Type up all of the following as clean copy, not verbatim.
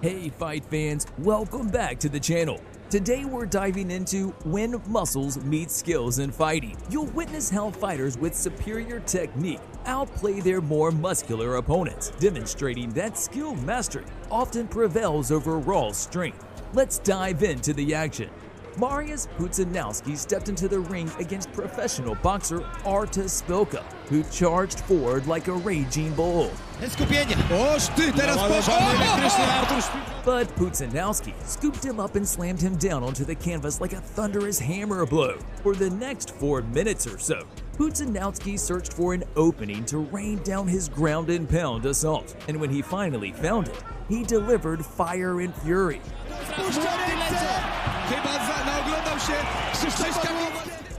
Hey fight fans, welcome back to the channel. Today we're diving into when muscles meet skills in fighting. You'll witness how fighters with superior technique outplay their more muscular opponents, demonstrating that skill mastery often prevails over raw strength. Let's dive into the action. Mariusz Pudzianowski stepped into the ring against professional boxer Artur Szpilka, who charged forward like a raging bull. But Pudzianowski scooped him up and slammed him down onto the canvas like a thunderous hammer blow. For the next 4 minutes or so, Pudzianowski searched for an opening to rain down his ground and pound assault, and when he finally found it, he delivered fire and fury.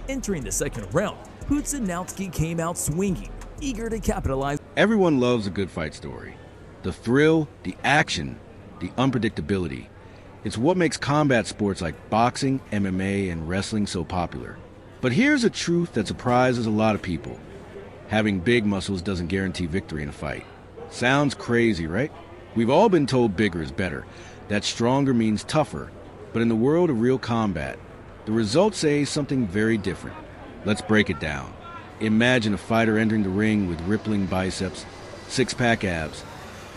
Entering the second round, Pudzianowski came out swinging, eager to capitalize. Everyone loves a good fight story. The thrill, the action, the unpredictability. It's what makes combat sports like boxing, MMA, and wrestling so popular. But here's a truth that surprises a lot of people. Having big muscles doesn't guarantee victory in a fight. Sounds crazy, right? We've all been told bigger is better, that stronger means tougher. But in the world of real combat, the results say something very different. Let's break it down. Imagine a fighter entering the ring with rippling biceps, six-pack abs,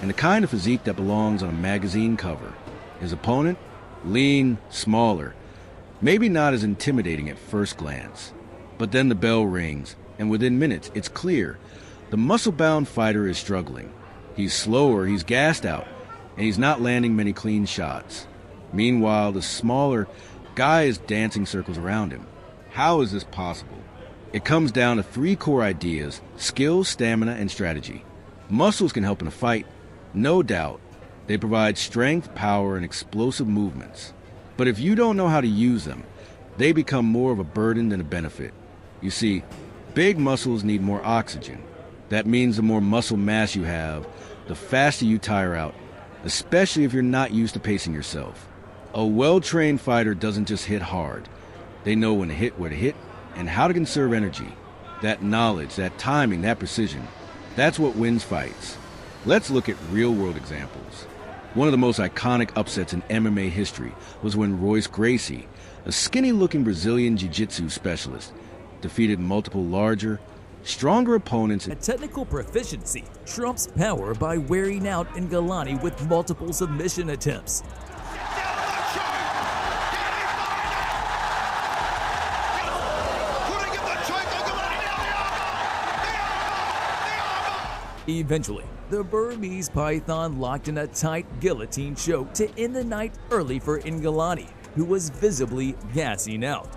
and the kind of physique that belongs on a magazine cover. His opponent? Lean, smaller, maybe not as intimidating at first glance. But then the bell rings, and within minutes, it's clear. The muscle-bound fighter is struggling. He's slower, he's gassed out, and he's not landing many clean shots. Meanwhile, the smaller guy is dancing circles around him. How is this possible? It comes down to 3 core ideas: skill, stamina, and strategy. Muscles can help in a fight, no doubt. They provide strength, power, and explosive movements. But if you don't know how to use them, they become more of a burden than a benefit. You see, big muscles need more oxygen. That means the more muscle mass you have, the faster you tire out, especially if you're not used to pacing yourself. A well-trained fighter doesn't just hit hard. They know when to hit, where to hit, and how to conserve energy. That knowledge, that timing, that precision, that's what wins fights. Let's look at real-world examples. One of the most iconic upsets in MMA history was when Royce Gracie, a skinny-looking Brazilian jiu-jitsu specialist, defeated multiple larger, stronger opponents. A technical proficiency trumps power by wearing out Ngalani with multiple submission attempts. Eventually, the Burmese python locked in a tight guillotine choke to end the night early for Ngalani, who was visibly gassing out.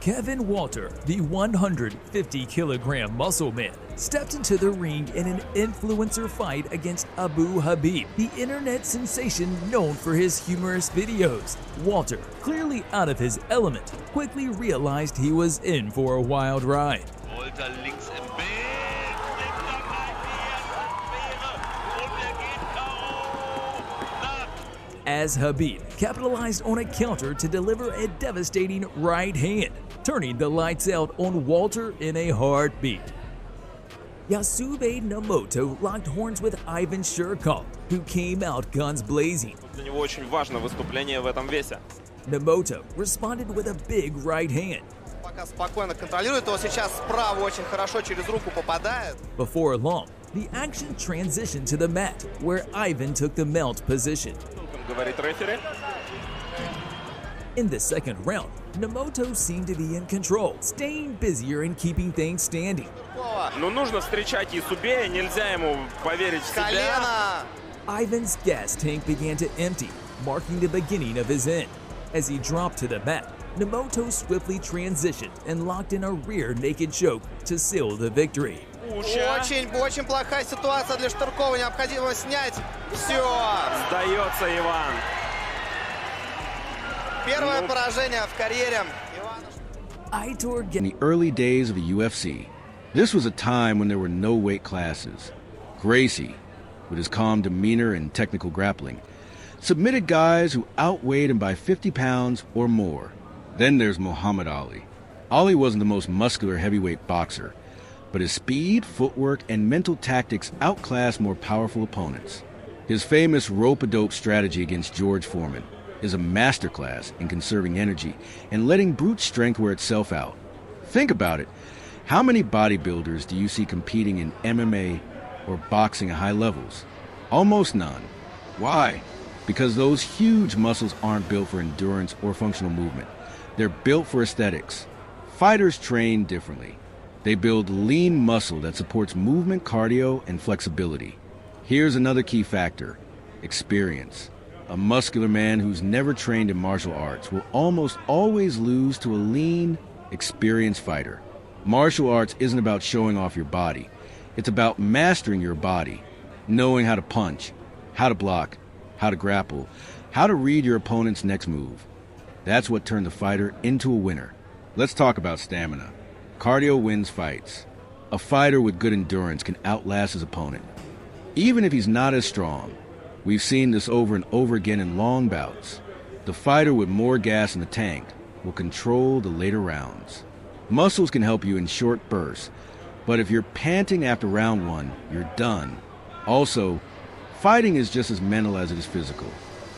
Kevin Walter, the 150-kilogram muscle man, stepped into the ring in an influencer fight against Abu Habib, the internet sensation known for his humorous videos. Walter, clearly out of his element, quickly realized he was in for a wild ride. As Habib capitalized on a counter to deliver a devastating right hand, turning the lights out on Walter in a heartbeat. Yasube Namoto locked horns with Ivan Shurkov, who came out guns blazing. Namoto responded with a big right hand. Before long, the action transitioned to the mat, where Ivan took the mount position. In the second round, Namoto seemed to be in control, staying busier and keeping things standing. Ivan's gas tank began to empty, marking the beginning of his end. As he dropped to the mat, Namoto swiftly transitioned and locked in a rear naked choke to seal the victory. Очень плохая ситуация для Штыркова, необходимо снять. Все. Сдается Иван. Первое поражение в карьере. In the early days of the UFC, this was a time when there were no weight classes. Gracie, with his calm demeanor and technical grappling, submitted guys who outweighed him by 50 pounds or more. Then there's Muhammad Ali. Ali wasn't the most muscular heavyweight boxer, but his speed, footwork, and mental tactics outclassed more powerful opponents. His famous rope-a-dope strategy against George Foreman is a masterclass in conserving energy and letting brute strength wear itself out. Think about it. How many bodybuilders do you see competing in MMA or boxing at high levels? Almost none. Why? Because those huge muscles aren't built for endurance or functional movement. They're built for aesthetics. Fighters train differently. They build lean muscle that supports movement, cardio, and flexibility. Here's another key factor: experience. A muscular man who's never trained in martial arts will almost always lose to a lean, experienced fighter. Martial arts isn't about showing off your body. It's about mastering your body, knowing how to punch, how to block, how to grapple, how to read your opponent's next move. That's what turned the fighter into a winner. Let's talk about stamina. Cardio wins fights. A fighter with good endurance can outlast his opponent, even if he's not as strong. We've seen this over and over again in long bouts. The fighter with more gas in the tank will control the later rounds. Muscles can help you in short bursts, but if you're panting after round one, you're done. Also, fighting is just as mental as it is physical.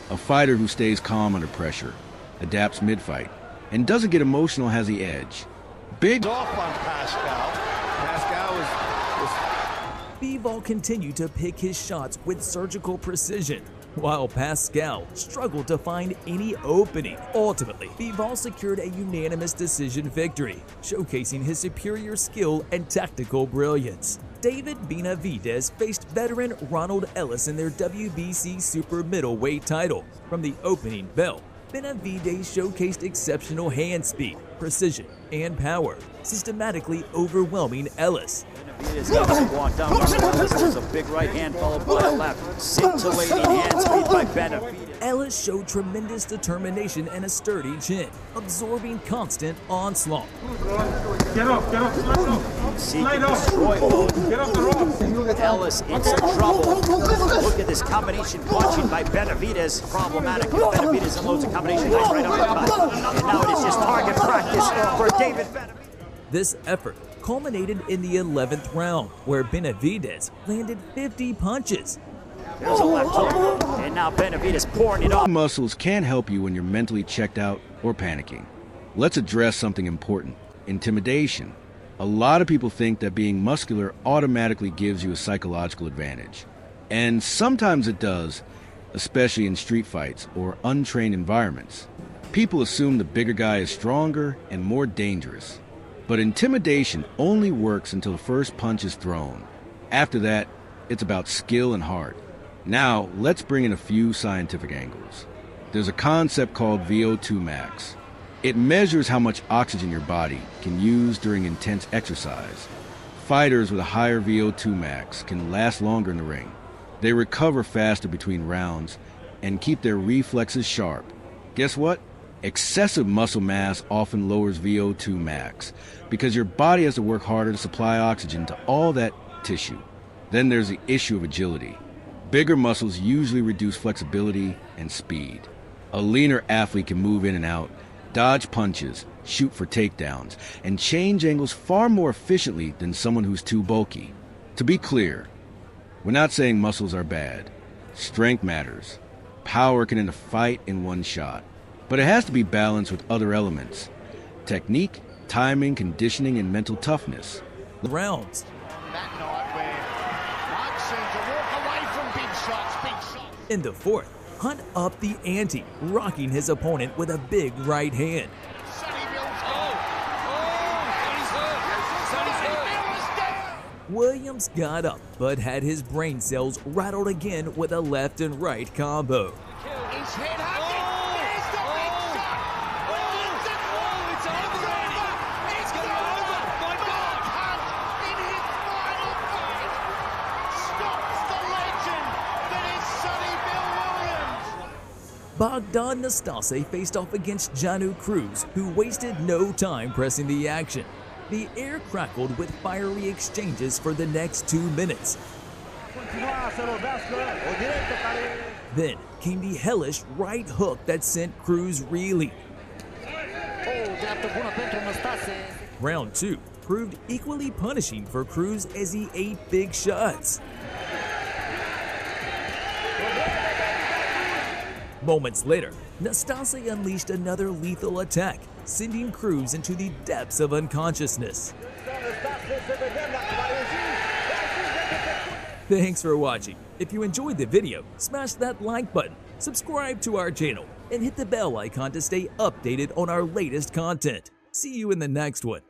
A fighter who stays calm under pressure, adapts mid-fight, and doesn't get emotional has the edge. Big Off on Pascal. Pascal was Bivol continued to pick his shots with surgical precision, while Pascal struggled to find any opening. Ultimately, Bivol secured a unanimous decision victory, showcasing his superior skill and tactical brilliance. David Benavidez faced veteran Ronald Ellis in their WBC super middleweight title. From the opening bell, Benavidez showcased exceptional hand speed, precision, and power, systematically overwhelming Ellis. Benavidez got to walk down. Ellis does a big right hand followed by a left. Scintillating hand speed by Benavidez. Ellis showed tremendous determination and a sturdy chin, absorbing constant onslaught. Get up, slide off. Seeking destroy mode. Get up the ropes. Ellis in some trouble. Look at this combination punching by Benavidez. Problematic. Benavidez unloads a combination nice right uppercut. And now it is just target practice for David Benavidez. This effort culminated in the 11th round, where Benavidez landed 50 punches. There's a left hook, and now Benavidez pouring it on. muscles can help you when you're mentally checked out or panicking. Let's address something important: intimidation. A lot of people think that being muscular automatically gives you a psychological advantage. And sometimes it does, especially in street fights or untrained environments. People assume the bigger guy is stronger and more dangerous. But intimidation only works until the first punch is thrown. After that, it's about skill and heart. Now, let's bring in a few scientific angles. There's a concept called VO2 max. It measures how much oxygen your body can use during intense exercise. Fighters with a higher VO2 max can last longer in the ring. They recover faster between rounds and keep their reflexes sharp. Guess what? Excessive muscle mass often lowers VO2 max because your body has to work harder to supply oxygen to all that tissue. Then there's the issue of agility. Bigger muscles usually reduce flexibility and speed. A leaner athlete can move in and out, dodge punches, shoot for takedowns, and change angles far more efficiently than someone who's too bulky. To be clear, we're not saying muscles are bad. Strength matters. Power can end a fight in one shot. But it has to be balanced with other elements: technique, timing, conditioning, and mental toughness. Rounds. That night where Mark seemed to walk away from big shots. In the fourth, Hunt upped the ante, rocking his opponent with a big right hand. Sonny Bill's Sonny's hurt. Sonny's down. Williams got up, but had his brain cells rattled again with a left and right combo. His head up. There's the big shot. It's over. It's over. My God. Hunt in his final fight stops the legend that is Sonny Bill Williams. Bogdan Nastase faced off against Janu Cruz, who wasted no time pressing the action. The air crackled with fiery exchanges for the next 2 minutes. Then, came the hellish right hook that sent Cruz reeling. Round 2 proved equally punishing for Cruz as he ate big shots. Moments later, Nastase unleashed another lethal attack, sending Cruz into the depths of unconsciousness. Thanks for watching. If you enjoyed the video, smash that like button, subscribe to our channel, and hit the bell icon to stay updated on our latest content. See you in the next one.